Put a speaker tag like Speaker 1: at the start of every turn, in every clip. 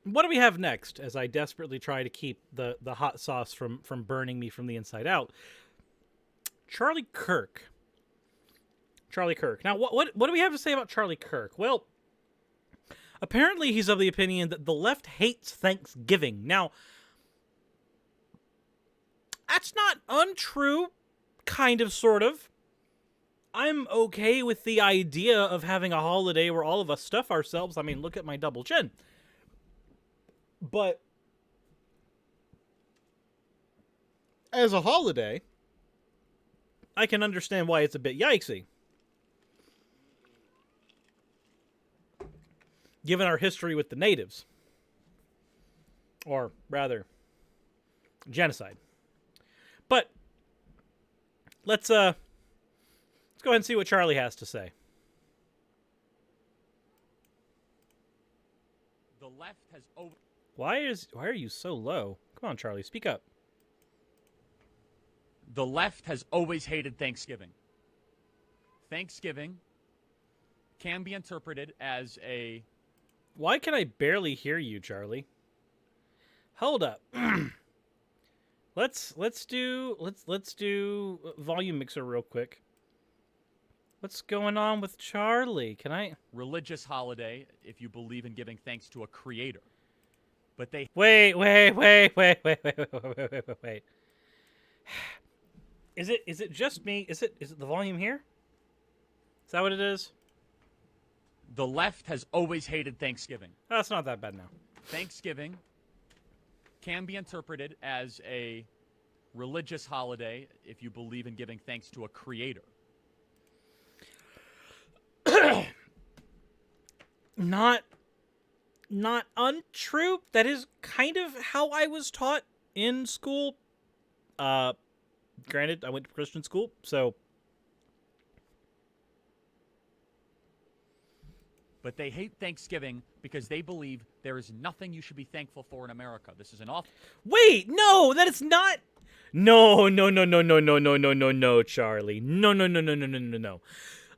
Speaker 1: what do we have next? As I desperately try to keep the hot sauce from burning me from the inside out. Charlie Kirk. Charlie Kirk. Now, what do we have to say about Charlie Kirk? Well, apparently he's of the opinion that the left hates Thanksgiving. Now, that's not untrue, kind of, sort of. I'm okay with the idea of having a holiday where all of us stuff ourselves. I mean, look at my double chin. But as a holiday, I can understand why it's a bit yikesy. Given our history with the natives. Or rather, genocide. But let's go ahead and see what Charlie has to say.
Speaker 2: The left has over.
Speaker 1: Why are you so low? Come on, Charlie, speak up.
Speaker 2: The left has always hated Thanksgiving. Thanksgiving can be interpreted as a.
Speaker 1: Why can I barely hear you, Charlie? Hold up. let's do volume mixer real quick. What's going on with Charlie? Can I
Speaker 2: religious holiday if you believe in giving thanks to a creator. But they
Speaker 1: Wait. Is it just me? Is it the volume here? Is that what it is?
Speaker 2: The left has always hated Thanksgiving.
Speaker 1: Oh, it's not that bad now.
Speaker 2: Thanksgiving can be interpreted as a religious holiday if you believe in giving thanks to a creator.
Speaker 1: Not untrue. That is kind of how I was taught in school. Granted, I went to Christian school, so.
Speaker 2: But they hate Thanksgiving because they believe there is nothing you should be thankful for in America. This is an awful.
Speaker 1: Wait, no, that is not. No, Charlie. No.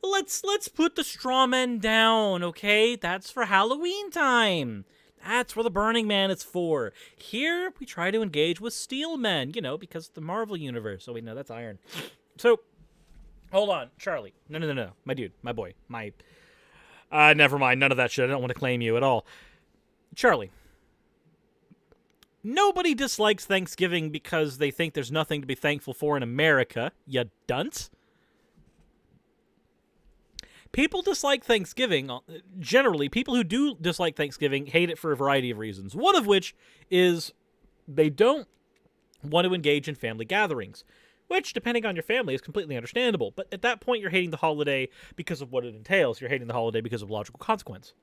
Speaker 1: Let's put the straw men down, okay? That's for Halloween time. That's where the Burning Man is for. Here, we try to engage with steel men, because the Marvel Universe. Oh, wait, no, that's Iron. So, hold on, Charlie. No. My dude, my boy, my... never mind, none of that shit. I don't want to claim you at all. Charlie. Nobody dislikes Thanksgiving because they think there's nothing to be thankful for in America, you dunce. People dislike Thanksgiving. Generally, people who do dislike Thanksgiving hate it for a variety of reasons. One of which is they don't want to engage in family gatherings, which, depending on your family, is completely understandable. But at that point, you're hating the holiday because of what it entails. You're hating the holiday because of logical consequence.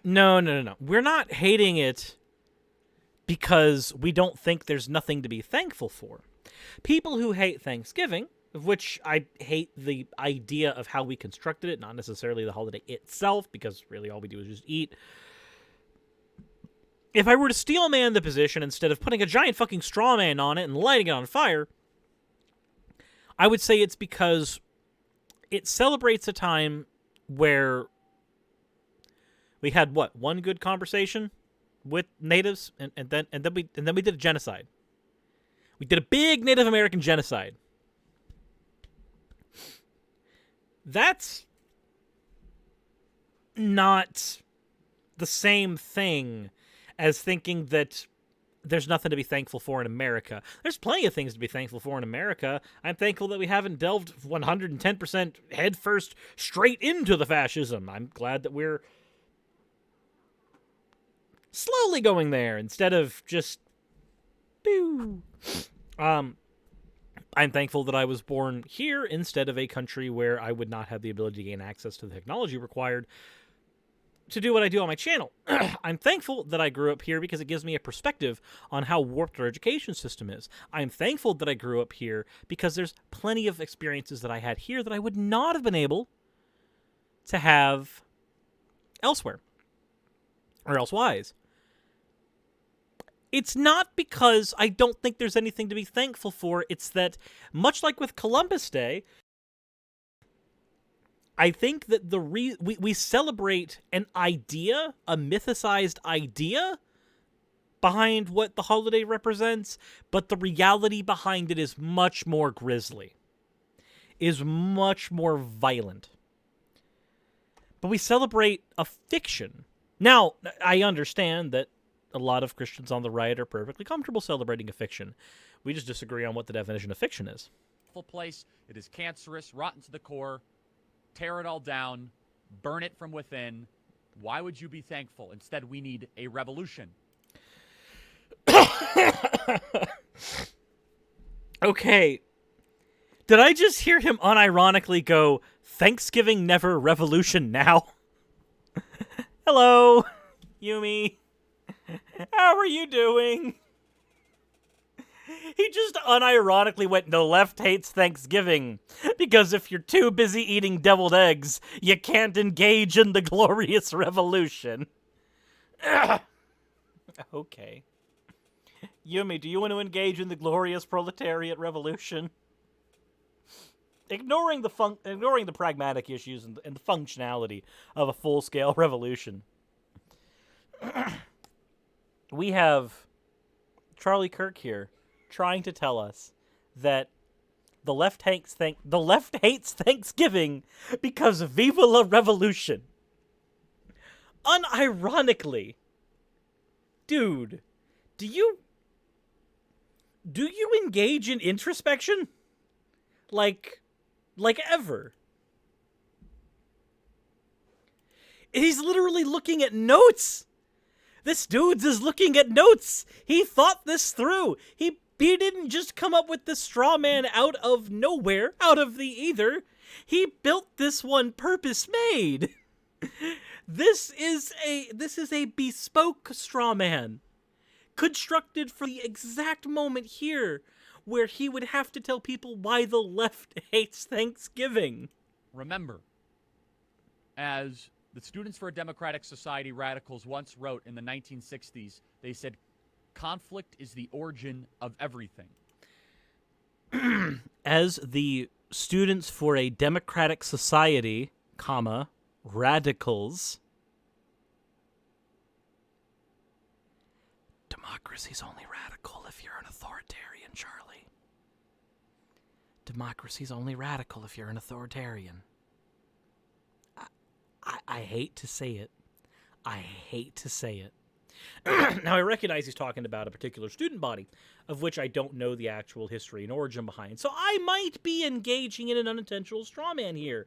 Speaker 1: No. We're not hating it because we don't think there's nothing to be thankful for. People who hate Thanksgiving, of which I hate the idea of how we constructed it, not necessarily the holiday itself, because really all we do is just eat. If I were to steel man the position instead of putting a giant fucking straw man on it and lighting it on fire, I would say it's because it celebrates a time where we had one good conversation with natives, and then we did a genocide. We did a big Native American genocide. That's not the same thing as thinking that there's nothing to be thankful for in America. There's plenty of things to be thankful for in America. I'm thankful that we haven't delved 110% headfirst straight into the fascism. I'm glad that we're slowly going there instead of just... Boo. I'm thankful that I was born here instead of a country where I would not have the ability to gain access to the technology required to do what I do on my channel. I'm thankful that I grew up here because it gives me a perspective on how warped our education system is. I'm thankful that I grew up here because there's plenty of experiences that I had here that I would not have been able to have elsewhere or elsewise. It's not because I don't think there's anything to be thankful for. It's that, much like with Columbus Day, I think that we celebrate an idea, a mythicized idea behind what the holiday represents, but the reality behind it is much more grisly, is much more violent. But we celebrate a fiction. Now, I understand that a lot of Christians on the right are perfectly comfortable celebrating a fiction. We just disagree on what the definition of fiction is.
Speaker 2: Place. It is cancerous, rotten to the core. Tear it all down, burn it from within. Why would you be thankful? Instead, we need a revolution.
Speaker 1: Okay. Did I just hear him unironically go, Thanksgiving never, revolution now? Hello, Yumi. How are you doing? He just unironically went, the left hates Thanksgiving, because if you're too busy eating deviled eggs, you can't engage in the glorious revolution. Okay. Yumi, do you want to engage in the glorious proletariat revolution? Ignoring the pragmatic issues and the functionality of a full-scale revolution. We have Charlie Kirk here trying to tell us that the left hates Thanksgiving because Viva la Revolution. Unironically, dude, do you engage in introspection? Like ever? He's literally looking at notes. This dude's is looking at notes. He thought this through. He didn't just come up with this straw man out of nowhere, out of the ether. He built this one purpose made. This is a bespoke straw man, constructed for the exact moment here where he would have to tell people why the left hates Thanksgiving.
Speaker 2: Remember, as the Students for a Democratic Society radicals once wrote in the 1960s, they said, conflict is the origin of everything.
Speaker 1: As the Students for a Democratic Society, radicals, democracy's only radical if you're an authoritarian, Charlie. Democracy's only radical if you're an authoritarian. I hate to say it. I hate to say it. Now, I recognize he's talking about a particular student body, of which I don't know the actual history and origin behind. So I might be engaging in an unintentional straw man here.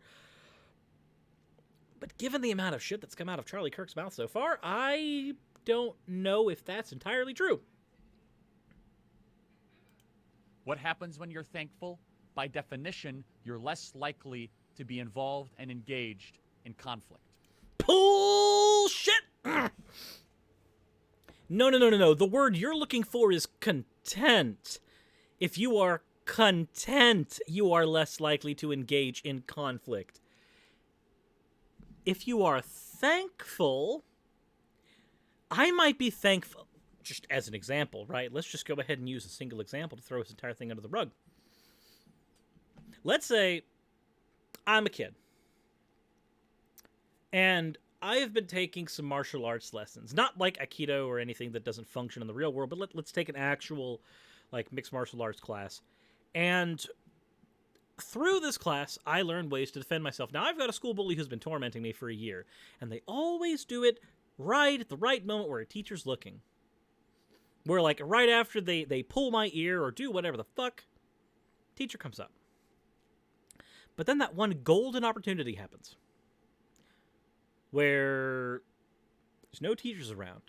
Speaker 1: But given the amount of shit that's come out of Charlie Kirk's mouth so far, I don't know if that's entirely true.
Speaker 2: What happens when you're thankful? By definition, you're less likely to be involved and engaged in conflict.
Speaker 1: Bullshit! No. The word you're looking for is content. If you are content, you are less likely to engage in conflict. If you are thankful, I might be thankful, just as an example, right? Let's just go ahead and use a single example to throw this entire thing under the rug. Let's say I'm a kid, and I have been taking some martial arts lessons. Not like Aikido or anything that doesn't function in the real world, but let's take an actual, like, mixed martial arts class. And through this class, I learned ways to defend myself. Now, I've got a school bully who's been tormenting me for a year, and they always do it right at the right moment where a teacher's looking. Where, like, right after they pull my ear or do whatever the fuck, teacher comes up. But then that one golden opportunity happens, where there's no teachers around,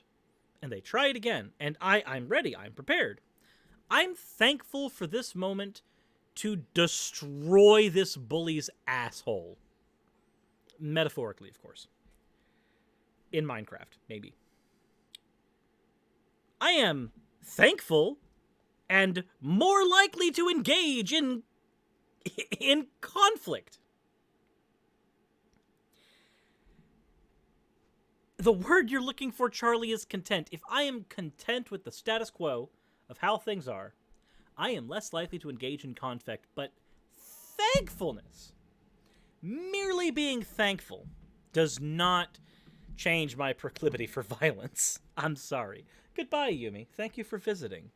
Speaker 1: and they try it again, and I'm ready, I'm prepared. I'm thankful for this moment to destroy this bully's asshole. Metaphorically, of course. In Minecraft, maybe. I am thankful and more likely to engage in conflict. The word you're looking for, Charlie, is content. If I am content with the status quo of how things are, I am less likely to engage in conflict. But thankfulness, Merely being thankful does not change my proclivity for violence. I'm sorry. Goodbye, Yumi. Thank you for visiting.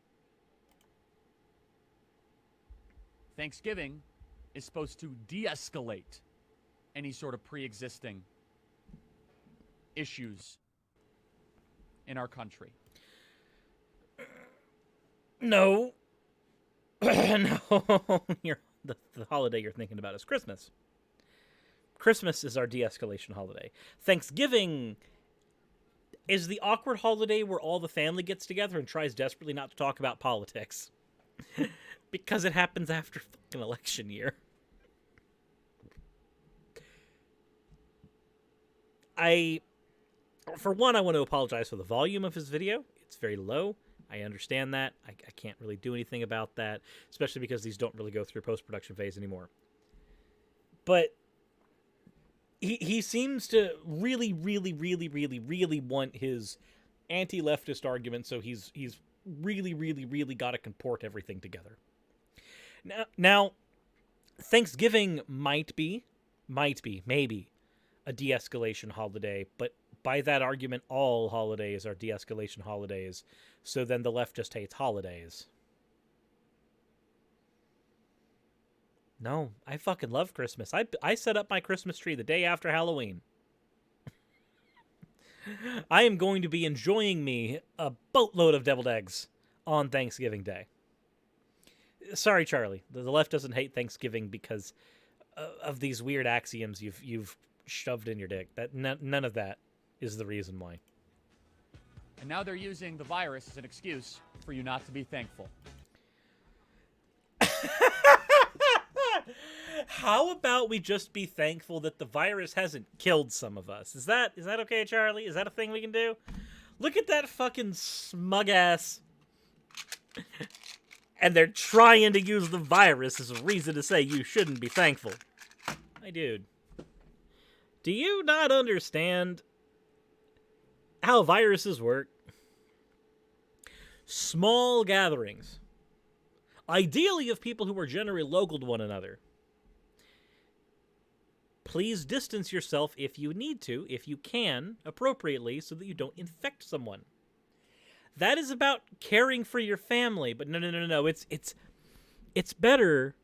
Speaker 2: Thanksgiving is supposed to de-escalate any sort of pre-existing issues in our country.
Speaker 1: No. No. The holiday you're thinking about is Christmas. Christmas is our de-escalation holiday. Thanksgiving is the awkward holiday where all the family gets together and tries desperately not to talk about politics. Because it happens after fucking election year. For one, I want to apologize for the volume of his video. It's very low. I understand that. I can't really do anything about that, especially because these don't really go through post-production phase anymore. But he seems to really want his anti-leftist argument, so he's really got to comport everything together. Now, Thanksgiving might be, maybe, a de-escalation holiday, but by that argument, all holidays are de-escalation holidays, so then the left just hates holidays. No, I fucking love Christmas. I set up my Christmas tree the day after Halloween. I am going to be enjoying me a boatload of deviled eggs on Thanksgiving Day. Sorry, Charlie. The left doesn't hate Thanksgiving because of these weird axioms you've shoved in your dick. None of that is the reason why.
Speaker 2: And now they're using the virus as an excuse for you not to be thankful.
Speaker 1: How about we just be thankful that the virus hasn't killed some of us? Is that okay, Charlie? Is that a thing we can do? Look at that fucking smug ass. And they're trying to use the virus as a reason to say you shouldn't be thankful. My dude. Do you not understand how viruses work? Small gatherings. Ideally of people who are generally local to one another. Please distance yourself if you need to, if you can, appropriately, so that you don't infect someone. That is about caring for your family, but no. It's better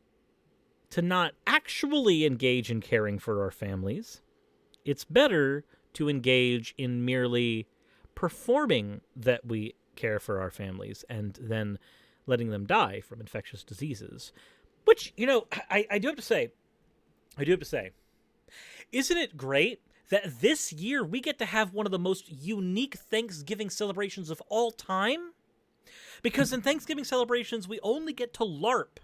Speaker 1: to not actually engage in caring for our families. It's better to engage in merely performing that we care for our families and then letting them die from infectious diseases. Which, I do have to say, isn't it great that this year we get to have one of the most unique Thanksgiving celebrations of all time? Because in Thanksgiving celebrations, we only get to LARP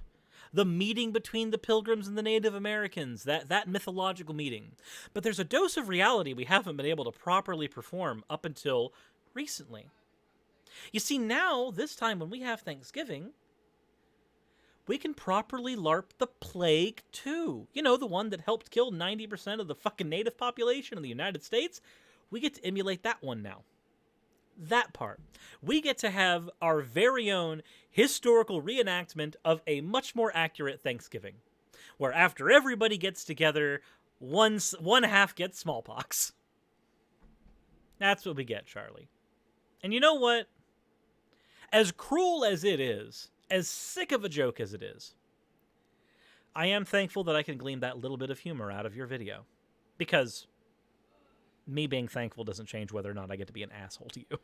Speaker 1: the meeting between the Pilgrims and the Native Americans, that mythological meeting. But there's a dose of reality we haven't been able to properly perform up until recently. You see, now, this time when we have Thanksgiving, we can properly LARP the Plague too. You know, the one that helped kill 90% of the fucking native population in the United States. We get to emulate that one now. That part. We get to have our very own historical reenactment of a much more accurate Thanksgiving, where after everybody gets together, one half gets smallpox. That's what we get, Charlie. And you know what? As cruel as it is, as sick of a joke as it is, I am thankful that I can glean that little bit of humor out of your video. Because me being thankful doesn't change whether or not I get to be an asshole to you.